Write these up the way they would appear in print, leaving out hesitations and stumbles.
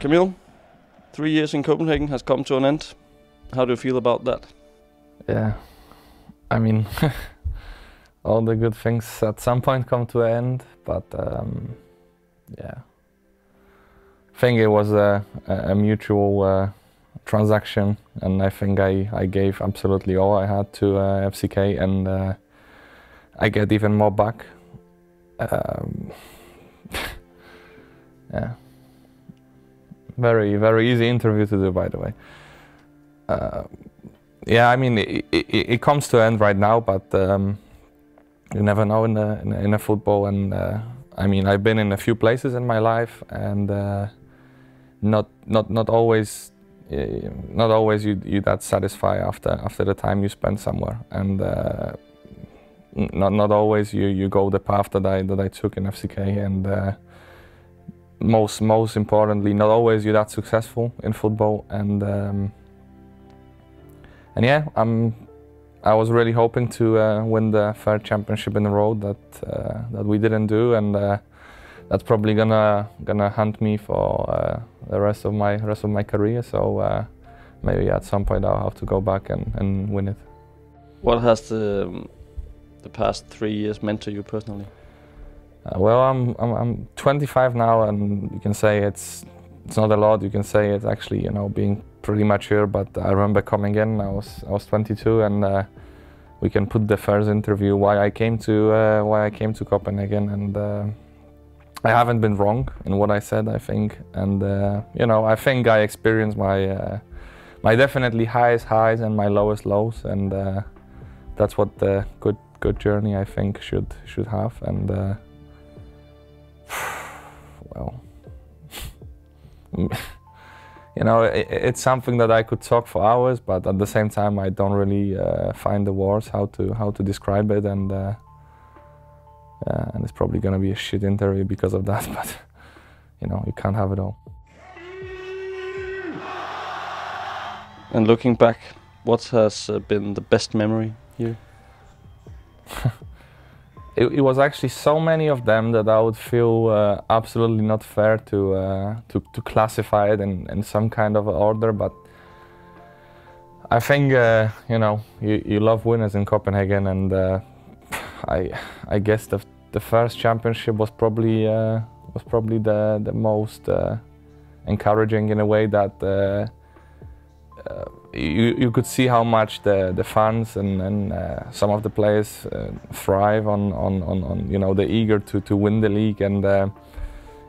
Kamil, 3 years in Copenhagen has come to an end. How do you feel about that? Yeah, I mean, all the good things at some point come to an end, but yeah. I think it was a mutual transaction, and I think I gave absolutely all I had to FCK, and I get even more back. Yeah. Very easy interview to do, by the way. Yeah, I mean, it comes to an end right now, but you never know in a football. And I mean, I've been in a few places in my life, and not always you that satisfied after the time you spend somewhere, and not always you go the path that I took in FCK, and most importantly, not always you're that successful in football, and yeah, I was really hoping to win the third championship in a row that we didn't do, and that's probably gonna hunt me for the rest of my career. So maybe at some point I'll have to go back and win it. What has the past 3 years meant to you personally? Well, I'm 25 now, and you can say it's not a lot. You can say it's actually, you know, being pretty mature. But I remember coming in, I was 22, and we can put the first interview why I came to Copenhagen, and I haven't been wrong in what I said, I think, and you know, I think I experienced my definitely highest highs and my lowest lows, and that's what the good journey I think should have, and well, you know, it's something that I could talk for hours, but at the same time I don't really find the words how to describe it, and and it's probably gonna be a shit interview because of that, but you know, you can't have it all. And looking back, what has been the best memory here? It was actually so many of them that I would feel absolutely not fair to classify it in some kind of order, but I think you know, you love winners in Copenhagen, and I guess the first championship was probably the most encouraging, in a way that you could see how much the fans and some of the players thrive on you know, they're eager to win the league, and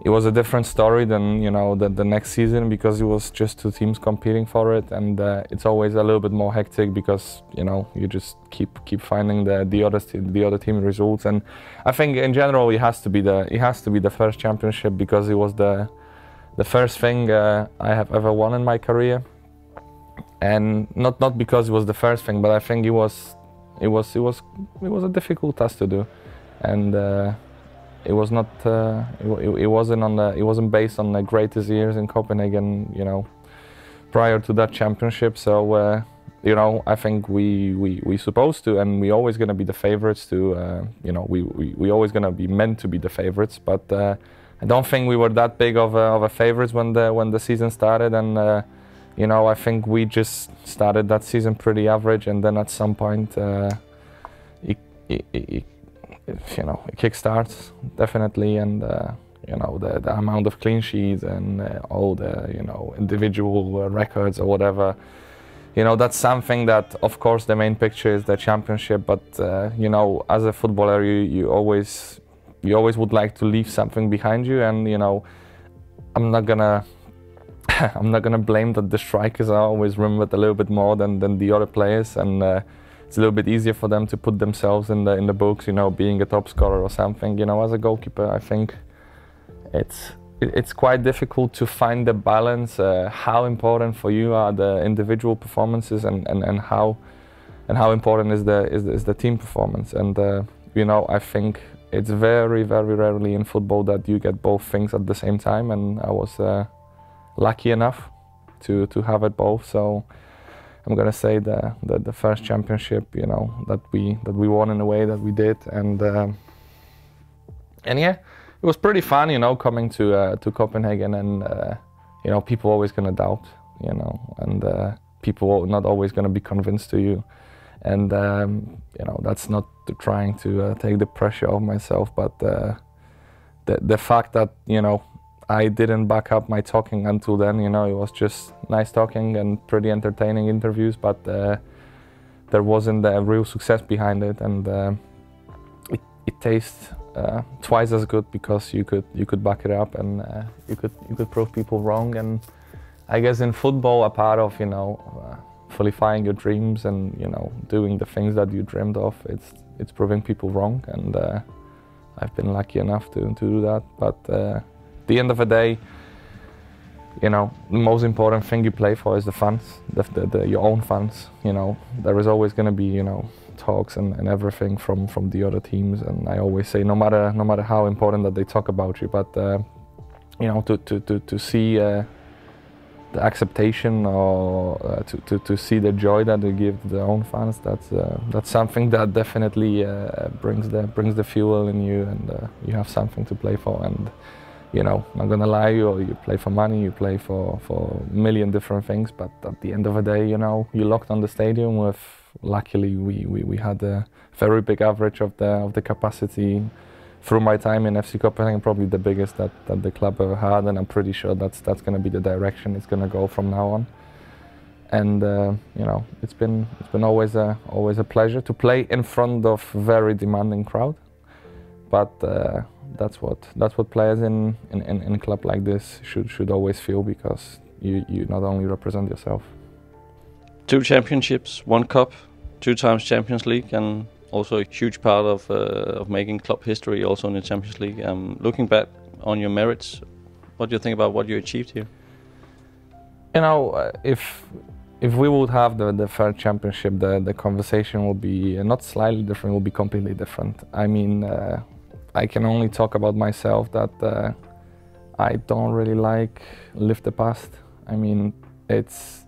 it was a different story than, you know, the next season, because it was just 2 teams competing for it, and it's always a little bit more hectic because, you know, you just keep finding the other team results. And I think in general it has to be the first championship, because it was the first thing I have ever won in my career. And not because it was the first thing, but I think it was a difficult task to do, and it was not it wasn't based on the greatest years in Copenhagen, you know, prior to that championship. So you know, I think we supposed to, and we always gonna be the favorites to, you know, we always gonna be meant to be the favorites, but I don't think we were that big of a favorites when the season started, and you know, I think we just started that season pretty average, and then at some point, you know, it kickstarts definitely, and you know, the amount of clean sheets and all the, you know, individual records or whatever, you know, that's something that, of course, the main picture is the championship, but you know, as a footballer, you always would like to leave something behind you, and you know, I'm not gonna blame that the strikers are always remembered a little bit more than the other players, and it's a little bit easier for them to put themselves in the books, you know, being a top scorer or something. You know, as a goalkeeper, I think it's quite difficult to find the balance. How important for you are the individual performances, and how important is the team performance? And you know, I think it's very rarely in football that you get both things at the same time, and I was lucky enough to have it both. So I'm gonna say the first championship, you know, that we won in a way that we did, and yeah, it was pretty fun, you know, coming to Copenhagen, and you know, people are always going to doubt, you know, and people are not always going to be convinced to you. And, you know, that's not trying to take the pressure off myself, but the fact that, you know, I didn't back up my talking until then, you know, it was just nice talking and pretty entertaining interviews, but there wasn't a real success behind it, and it tastes twice as good because you could back it up, and you could prove people wrong. And I guess in football, a part of, you know, fulfilling your dreams and, you know, doing the things that you dreamed of, it's proving people wrong, and I've been lucky enough to do that. But at the end of the day, you know, the most important thing you play for is the fans, your own fans. You know, there is always going to be, you know, talks and everything from the other teams, and I always say, no matter how important that they talk about you, but you know, to see the acceptation, or to see the joy that they give their own fans, that's something that definitely brings the fuel in you, and you have something to play for. And you know, not gonna lie, you play for money, you play for a million different things, but at the end of the day, you know, you locked on the stadium with, luckily we had a very big average of the capacity through my time in FC Copenhagen, probably the biggest that the club ever had, and I'm pretty sure that's going to be the direction it's going to go from now on. And you know, it's been always a pleasure to play in front of very demanding crowd, but that's what players in a club like this should always feel, because you not only represent yourself. 2 championships, 1 cup, 2 times Champions League, and also a huge part of making club history also in the Champions League. Looking back on your merits, what do you think about what you achieved here? You know, if we would have the third championship, the conversation will be not slightly different, it will be completely different. I mean, I can only talk about myself, that I don't really live the past. I mean, it's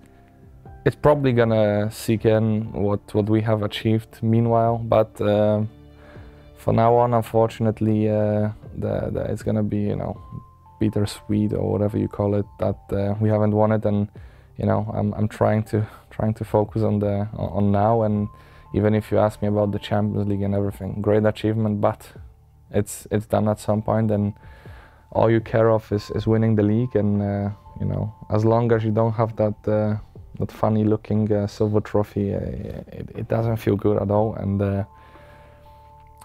probably gonna seek in what we have achieved meanwhile, but for now on, unfortunately, it's gonna be, you know, bittersweet or whatever you call it, that we haven't won it. And you know, I'm trying to focus on now. And even if you ask me about the Champions League and everything, great achievement, but it's done at some point, and all you care of is winning the league. And you know, as long as you don't have that funny looking silver trophy, it doesn't feel good at all. And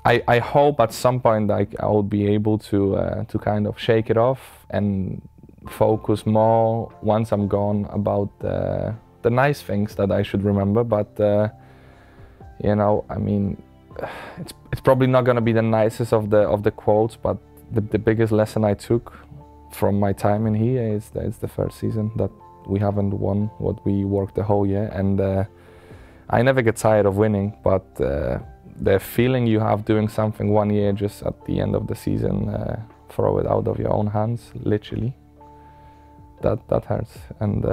I hope at some point I will be able to kind of shake it off and focus more, once I'm gone, about the nice things that I should remember. But you know, I mean, it's probably not going to be the nicest of the quotes, but the biggest lesson I took from my time in here is the first season, that we haven't won what we worked the whole year. And I never get tired of winning, but the feeling you have doing something one year, just at the end of the season, throw it out of your own hands, literally, that hurts. And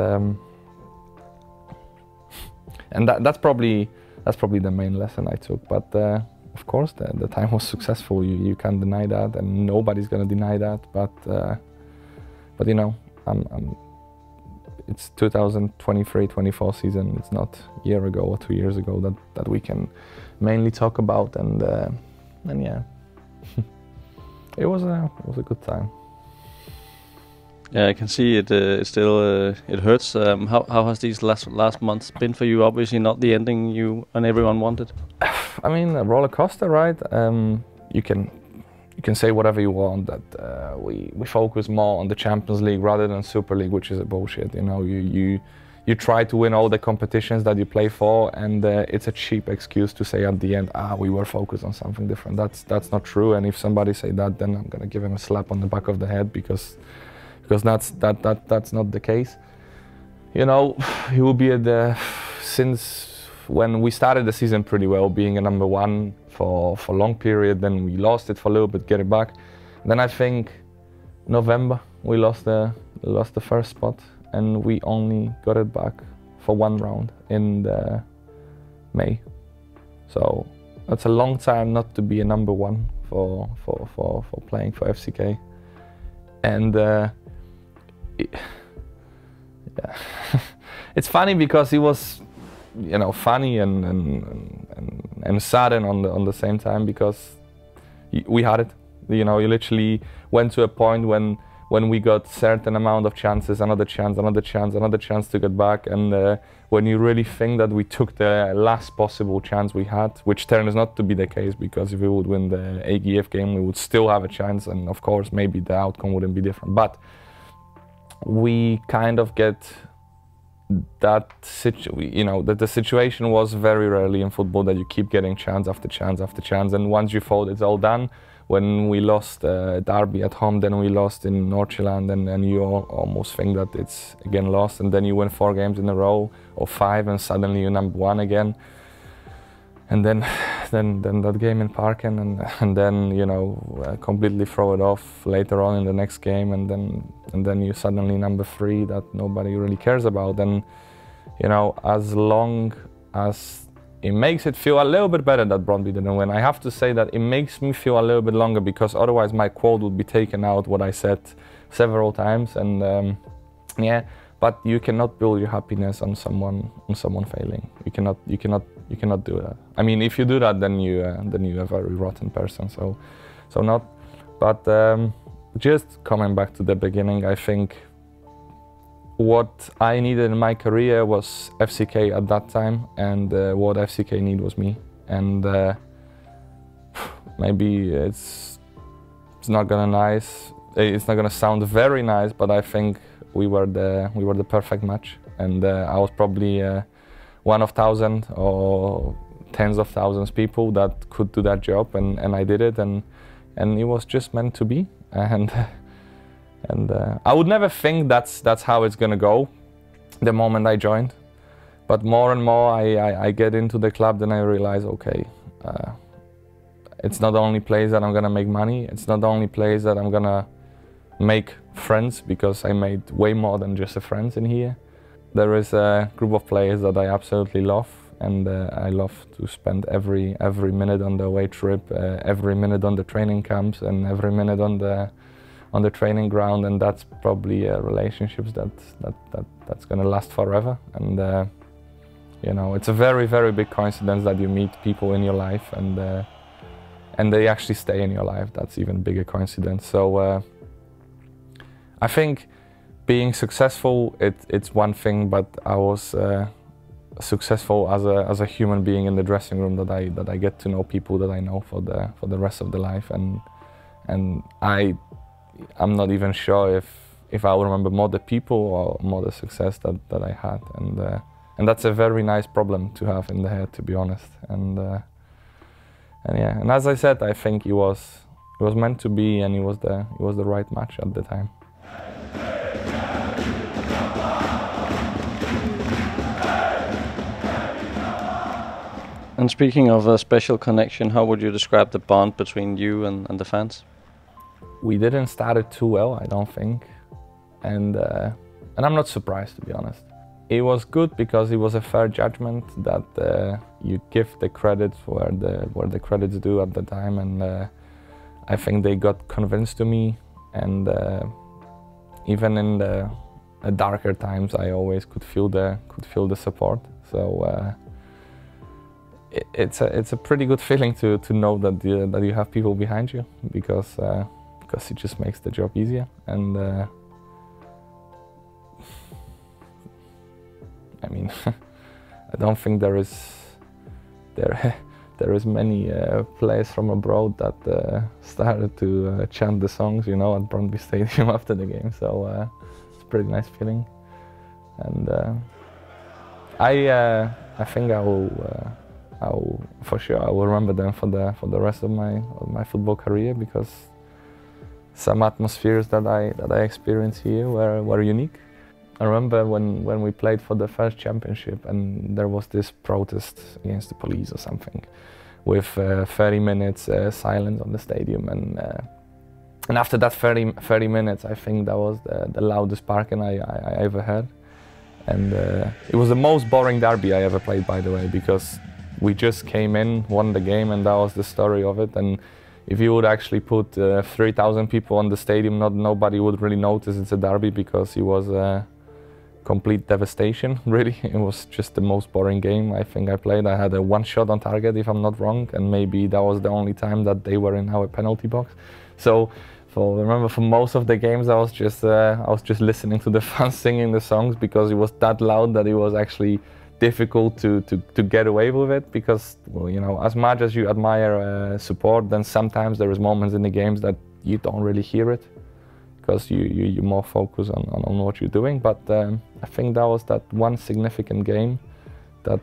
that's probably the main lesson I took. But of course, the time was successful. You can't deny that, and nobody's gonna deny that. But you know, it's 2023-24 season. It's not a year ago or 2 years ago that we can mainly talk about. And yeah, it was a good time. Yeah, I can see it. It still it hurts. How has these last months been for you? Obviously, not the ending you and everyone wanted. I mean, a roller coaster, right? You can say whatever you want, that we focus more on the Champions League rather than Super League, which is a bullshit. You know, you try to win all the competitions that you play for, and it's a cheap excuse to say at the end, we were focused on something different. That's not true. And if somebody say that, then I'm gonna give him a slap on the back of the head, because that's not the case. You know, he will be since when we started the season pretty well, being a #1 for a long period. Then we lost it for a little bit, get it back. Then I think November we lost the first spot, and we only got it back for 1 round in May. So that's a long time not to be a #1 for playing for FCK. And Yeah. It's funny because it was, you know, funny and saddened on the same time, because we had it. You know, you literally went to a point when we got certain amount of chances, another chance, another chance, another chance to get back, and when you really think that we took the last possible chance we had, which turns not to be the case, because if we would win the AGF game, we would still have a chance, and of course maybe the outcome wouldn't be different. But we kind of get that you know, that the situation was very rarely in football that you keep getting chance after chance after chance, and once you thought it's all done, when we lost Derby at home, then we lost in Nordsjælland, and you almost think that it's again lost, and then you win 4 games in a row or 5, and suddenly you're number 1 again, and then that game in Parken, and then, you know, completely throw it off later on in the next game, and then you suddenly number 3 that nobody really cares about. And you know, as long as it makes it feel a little bit better that Brøndby didn't win, I have to say that it makes me feel a little bit longer, because otherwise my quote would be taken out, what I said several times, and yeah. But you cannot build your happiness on someone failing. You cannot do that. I mean, if you do that, then you're a very rotten person. So not. But just coming back to the beginning, I think what I needed in my career was FCK at that time, and what FCK need was me. And maybe it's not gonna sound very nice, but I think we were the perfect match, and I was probably one of 1,000 or tens of thousands people that could do that job, and I did it, and it was just meant to be. And I would never think that's how it's gonna go the moment I joined, but more and more I get into the club, then I realize, okay, it's not the only place that I'm gonna make money, it's not the only place that I'm gonna make friends, because I made way more than just a friends in here. There is a group of players that I absolutely love, and I love to spend every minute on the away trip, every minute on the training camps, and every minute on the training ground, and that's probably relationships that's gonna last forever. And you know, it's a very big coincidence that you meet people in your life, and they actually stay in your life. That's even bigger coincidence. So I think being successful, it's one thing, but I was successful as a human being in the dressing room, that I get to know people that I know for the rest of the life, and I'm not even sure if I remember more the people or more the success that I had, and that's a very nice problem to have in the head, to be honest. And yeah, and as I said, I think it was meant to be, and it was the right match at the time. And speaking of a special connection, how would you describe the bond between you and the fans? We didn't start it too well, I don't think, and I'm not surprised, to be honest. It was good because it was a fair judgment that you give the credit where the credit's due at the time, and I think they got convinced to me, and even in the darker times, I always could feel the support. So it's a pretty good feeling to know that you have people behind you, because it just makes the job easier. And I mean, I don't think there is many players from abroad that started to chant the songs, you know, at Brøndby Stadium after the game. So it's a pretty nice feeling, and I think I will for sure I will remember them for the rest of my football career, because some atmospheres that I experienced here were unique. I remember when we played for the first championship, and there was this protest against the police or something, with 30 minutes silence on the stadium, and after that 30 minutes, I think that was the loudest parking I ever had. And it was the most boring derby I ever played, by the way, because we just came in, won the game, and that was the story of it. And if you would actually put 3,000 people on the stadium, nobody would really notice it's a derby, because it complete devastation, really. It was just the most boring game I think I played. I had a one shot on target, if I'm not wrong, and maybe that was the only time that they were in our penalty box. So I remember for most of the games I was just listening to the fans singing the songs, because it was that loud that it was actually difficult to get away with it. Because, well, you know, as much as you admire support, then sometimes there is moments in the games that you don't really hear it, because you more focus on what you're doing. But I think that was that one significant game that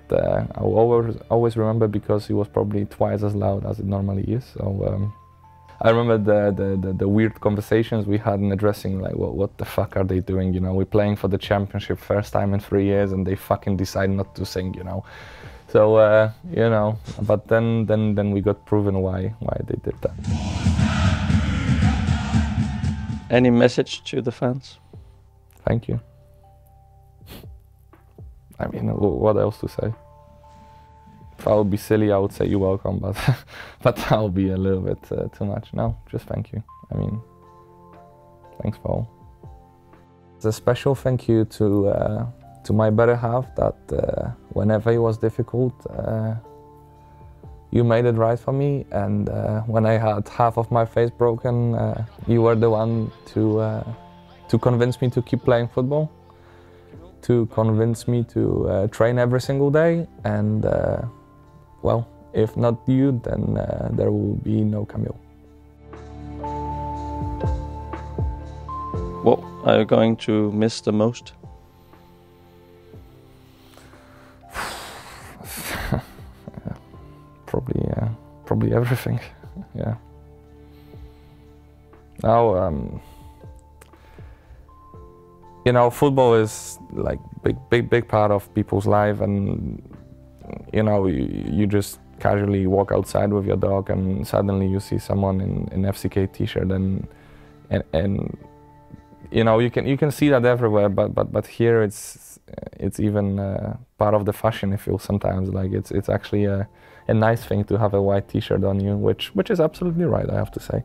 I will always remember, because it was probably twice as loud as it normally is. So I remember the weird conversations we had in the dressing, like, well, what the fuck are they doing? You know, we're playing for the championship first time in 3 years, and they fucking decide not to sing, you know. So you know, but then we got proven why they did that. Any message to the fans? Thank you. I mean, what else to say? If I would be silly, I would say you're welcome, but but that would be a little bit too much. No, just thank you. I mean, thanks for all. It's a special thank you to my better half, that whenever it was difficult, you made it right for me, and when I had half of my face broken, you were the one to convince me to keep playing football, to convince me to train every single day, and well, if not you, then there will be no Kamil. What are you going to miss the most? Probably everything. Yeah. Now, you know, football is like big part of people's life, and you know, you just casually walk outside with your dog, and suddenly you see someone in FCK t-shirt, and you know, you can see that everywhere, but here it's even part of the fashion. I feel sometimes like it's actually a nice thing to have a white t-shirt on you, which is absolutely right, I have to say.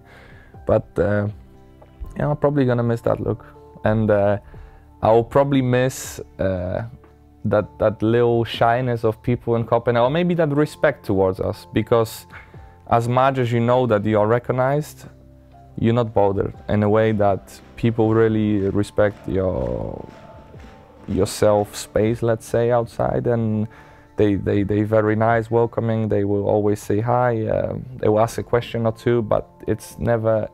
But you know, I'm probably gonna miss that look, and I'll probably miss that little shyness of people in Copenhagen, or maybe that respect towards us, because as much as you know that you are recognized, you're not bothered, in a way that people really respect your self space, let's say, outside, and they very nice, welcoming. They will always say hi, they will ask a question or two, but it's never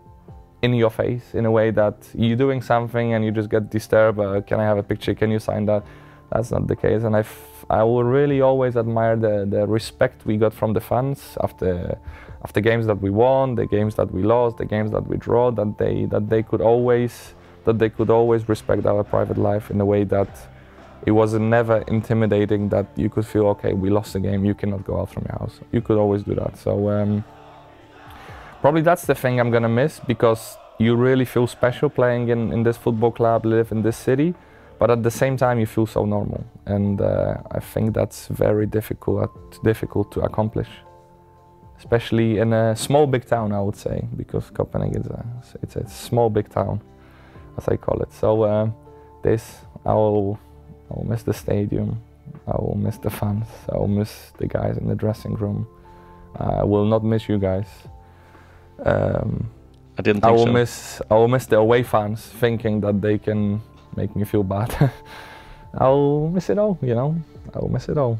in your face, in a way that you're doing something and you just get disturbed, can I have a picture, can you sign that? That's not the case, and I will really always admire the respect we got from the fans after games that we won, the games that we lost, the games that we draw, that they could always respect our private life in a way that it was never intimidating, that you could feel, okay, we lost the game, you cannot go out from your house. You could always do that. So probably that's the thing I'm gonna miss, because you really feel special playing in this football club, live in this city, but at the same time you feel so normal, and I think that's very difficult to accomplish, especially in a small big town, I would say, because Copenhagen is a small big town, as I call it. So I will miss the stadium, I will miss the fans, I will miss the guys in the dressing room. I will not miss you guys. I didn't think so. I will miss the away fans, thinking that they can make me feel bad. I'll miss it all, you know. I will miss it all.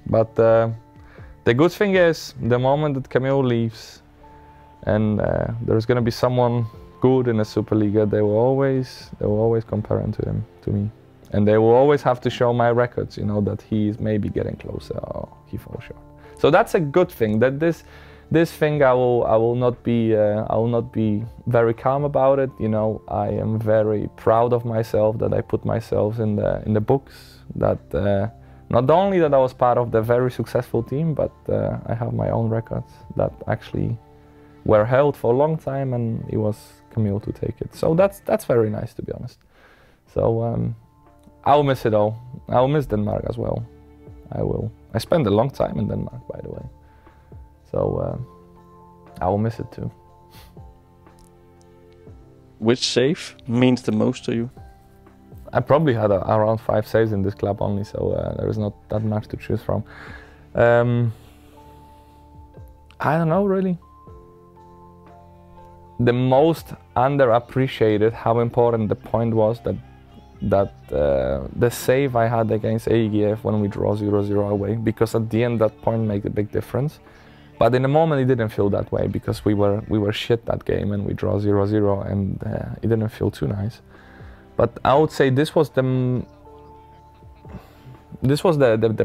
But the good thing is, the moment that Kamil leaves, and there's gonna be someone good in the Superliga, they will always compare him to me, and they will always have to show my records, you know, that he's maybe getting closer or he falls short. So that's a good thing. That this thing I will not be very calm about it. You know, I am very proud of myself that I put myself in the books. That not only that I was part of the very successful team, but I have my own records that actually were held for a long time, and it was Kamil to take it. So that's very nice, to be honest. So I'll miss it all. I'll miss Denmark as well. I will. I spent a long time in Denmark, by the way. So I will miss it too. Which save means the most to you? I probably had around 5 saves in this club only, so there is not that much to choose from. I don't know really. The most underappreciated how important the point was that the save I had against AEGF when we draw 0-0 away, because at the end that point made a big difference. But in the moment it didn't feel that way, because we were shit that game and we draw 0-0, and it didn't feel too nice. But I would say this was the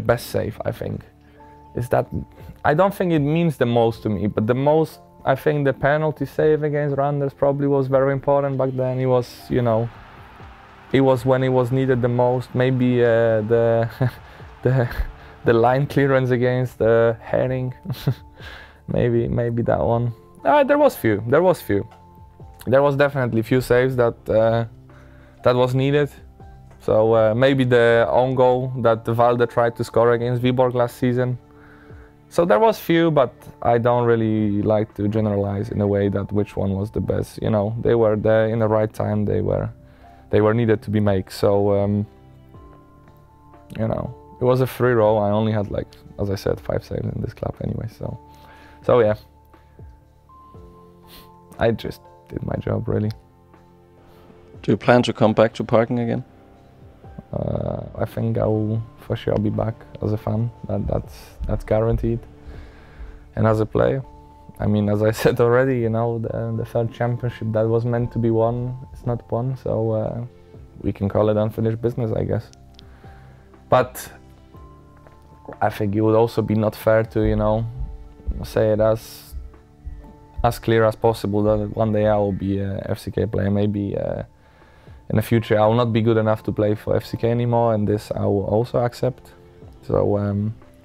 best save, I think. Is that I don't think it means the most to me, but the most, I think the penalty save against Randers probably was very important back then. It was, you know, it was when it was needed the most. Maybe the line clearance against Herring, maybe that one. There was few. There was definitely few saves that was needed. So maybe the own goal that Valde tried to score against Viborg last season. So there was few, but I don't really like to generalize in a way that which one was the best. You know, they were there in the right time. They were needed to be made. So you know, it was a free roll. I only had, like, as I said, 5 saves in this club anyway. So yeah, I just did my job really. Do you plan to come back to Parken again? I think I will for sure be back as a fan. That's guaranteed. And as a player, I mean, as I said already, you know, the third championship that was meant to be won, it's not won. So we can call it unfinished business, I guess. But I think it would also be not fair to, you know, say it as clear as possible that one day I will be a FCK player. Maybe in the future I will not be good enough to play for FCK anymore, and this I will also accept. So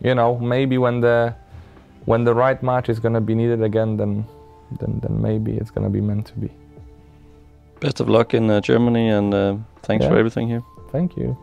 you know, maybe when the right match is gonna be needed again, then maybe it's gonna be meant to be. Best of luck in Germany, and thanks for everything here. Thank you.